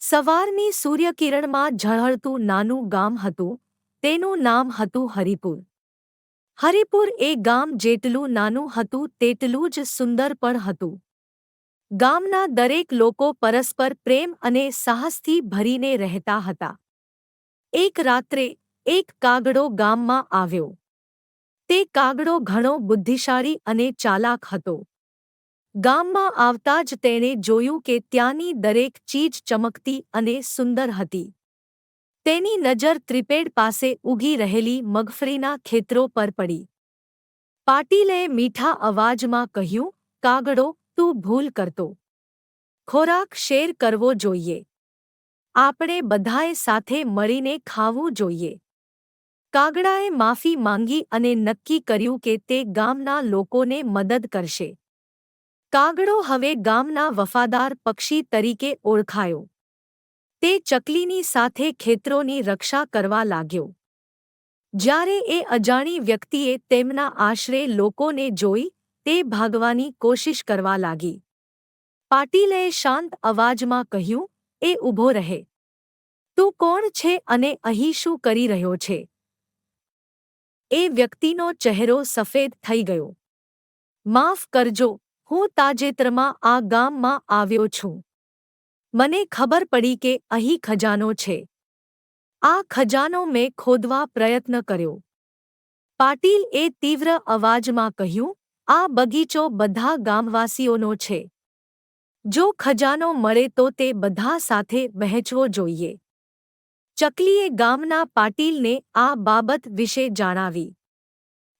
સવારની સૂર્યકિરણમાં ઝળહળતું નાનું ગામ હતું. તેનું નામ હતું હરિપુર. હરિપુર એ ગામ જેટલું નાનું હતું તેટલું જ સુંદર પણ હતું. ગામના દરેક લોકો પરસ્પર પ્રેમ અને સાહસથી ભરીને રહેતા હતા. એક રાત્રે એક કાગડો ગામમાં આવ્યો. તે કાગડો ઘણો બુદ્ધિશાળી અને ચાલાક હતો. ગામમાં આવતા જ તેણે જોયું કે ત્યાંની દરેક ચીજ ચમકતી અને સુંદર હતી. તેની નજર ત્રિપેડ પાસે ઊગી રહેલી મગફળીના ખેતરો પર પડી. પાટીલે મીઠા અવાજમાં કહ્યું, કાગડો, તું ભૂલ કરતો. ખોરાક શેર કરવો જોઈએ. આપણે બધાએ સાથે મળીને ખાવું જોઈએ. કાગડાએ માફી માંગી અને નક્કી કર્યું કે તે ગામના લોકોને મદદ કરશે. કાગડો હવે ગામના વફાદાર પક્ષી તરીકે ઓળખાયો. તે ચકલીની સાથે ખેતરોની રક્ષા કરવા લાગ્યો. જ્યારે એ અજાણી વ્યક્તિએ તેમના આશરે લોકોને જોઈ, તે ભાગવાની કોશિશ કરવા લાગી. પાટીલે શાંત અવાજમાં કહ્યું, એ ઊભો રહે. તું કોણ છે અને અહીં શું કરી રહ્યો છે? એ વ્યક્તિનો ચહેરો સફેદ થઈ ગયો. માફ કરજો, હું તાજેતરમાં આ ગામમાં આવ્યો છું. મને ખબર પડી કે અહીં ખજાનો છે. આ ખજાનો મેં ખોદવા પ્રયત્ન કર્યો. પાટીલ એ તીવ્ર અવાજમાં કહ્યું, આ બગીચો બધા ગામવાસીઓનો છે. જો ખજાનો મળે તો તે બધા સાથે વહેંચવો જોઈએ. ચકલીએ ગામના પાટીલને આ બાબત વિશે જણાવી.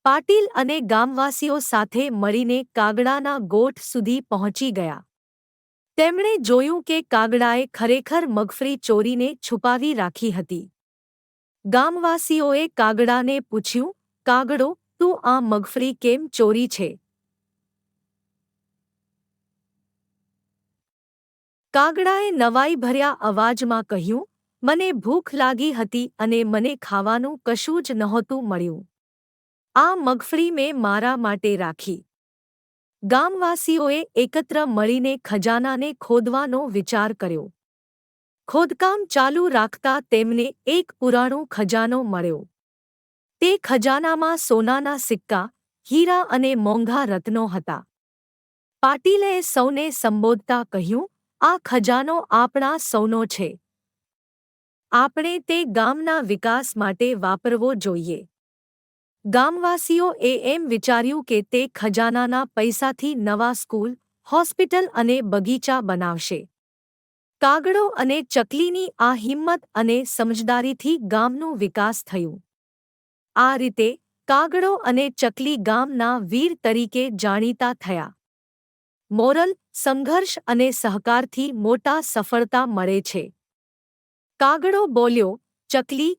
પાટીલ અને ગામવાસીઓ સાથે મળીને કાગડાના ગોઠ સુધી પહોંચી ગયા. તેમણે જોયું કે કાગડાએ ખરેખર મગફળી ચોરીને છુપાવી રાખી હતી. ગામવાસીઓએ કાગડાને પૂછ્યું, કાગડો, તું આ મગફળી કેમ ચોરી છે? કાગડાએ નવાઈભર્યા અવાજમાં કહ્યું, મને ભૂખ લાગી હતી અને મને ખાવાનું કશું જ નહોતું મળ્યું. આ મગફળી મેં મારા માટે રાખી. ગામવાસીઓએ એકત્ર મળીને ખજાનાને ખોદવાનો વિચાર કર્યો. ખોદકામ ચાલુ રાખતા તેમને એક પુરાણો ખજાનો મળ્યો. તે ખજાનામાં સોનાના સિક્કા, હીરા અને મોંઘા રત્નો હતા. પાટીલે સૌને સંબોધતા કહ્યું, આ ખજાનો આપણા સૌનો છે. આપણે તે ગામના વિકાસ માટે વાપરવો જોઈએ. ગામવાસીઓએ એમ વિચાર્યું કે તે ખજાનાના પૈસાથી નવા સ્કૂલ, હોસ્પિટલ અને બગીચા બનાવશે. કાગડો અને ચકલીની આ હિંમત અને સમજદારીથી ગામનું વિકાસ થયું. આ રીતે કાગડો અને ચકલી ગામના વીર તરીકે જાણીતા થયા. મોરલ: સંઘર્ષ અને સહકારથી મોટા સફળતા મળે છે. કાગડો બોલ્યો, ચકલી,